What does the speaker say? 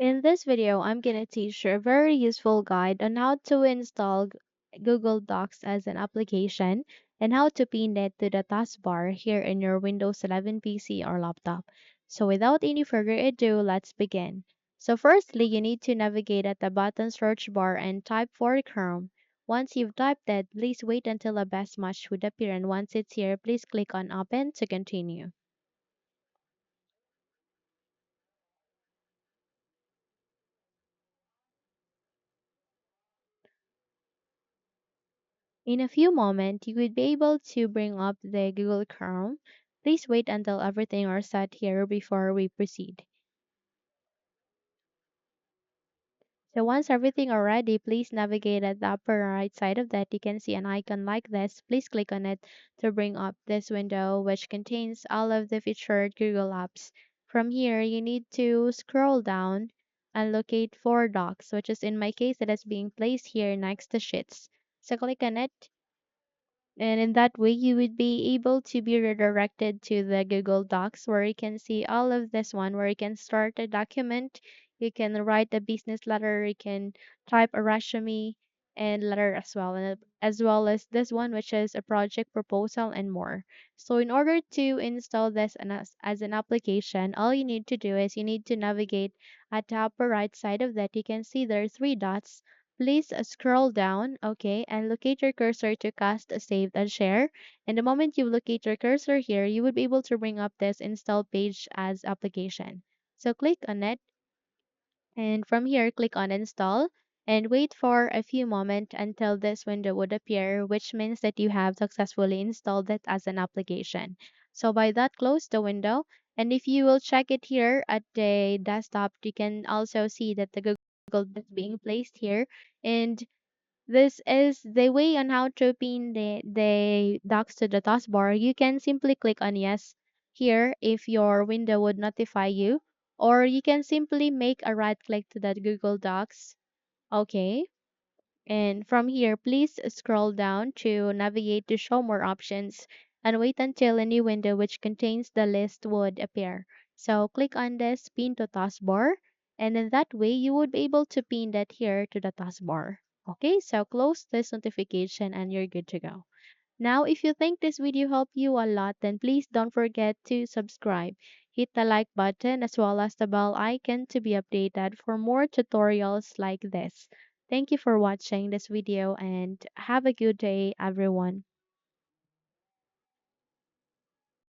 In this video, I'm gonna teach you a very useful guide on how to install Google Docs as an application and how to pin it to the taskbar here in your Windows 11 PC or laptop. So without any further ado, let's begin. So firstly, you need to navigate at the bottom search bar and type for Chrome. Once you've typed it, please wait until a best match would appear, and once it's here, please click on Open to continue. In a few moments, you would be able to bring up the Google Chrome. Please wait until everything are set here before we proceed. So once everything are ready, please navigate at the upper right side of that. You can see an icon like this. Please click on it to bring up this window which contains all of the featured Google apps. From here, you need to scroll down and locate for Docs, which is in my case it is being placed here next to Sheets. So click on it. And in that way, you would be able to be redirected to the Google Docs where you can see all of this one, where you can start a document, you can write a business letter, you can type a resume and letter as well, and as well as this one, which is a project proposal and more. So in order to install this as an application, all you need to do is you need to navigate at the upper right side of that. You can see there are three dots. Please scroll down, okay, and locate your cursor to cast, save, and share. And the moment you locate your cursor here, you would be able to bring up this install page as application. So click on it, and from here, click on install and wait for a few moments until this window would appear, which means that you have successfully installed it as an application. So by that, close the window. And if you will check it here at the desktop, you can also see that the Google is being placed here. And this is the way on how to pin the docs to the taskbar. You can simply click on yes here if your window would notify you, or you can simply make a right click to that Google Docs. Okay. And from here, please scroll down to navigate to show more options and wait until a new window which contains the list would appear. So click on this pin to taskbar, and in that way you would be able to pin that here to the taskbar. Okay, so close this notification and you're good to go. Now, if you think this video helped you a lot, then please don't forget to subscribe. Hit the like button as well as the bell icon to be updated for more tutorials like this. Thank you for watching this video and have a good day, everyone.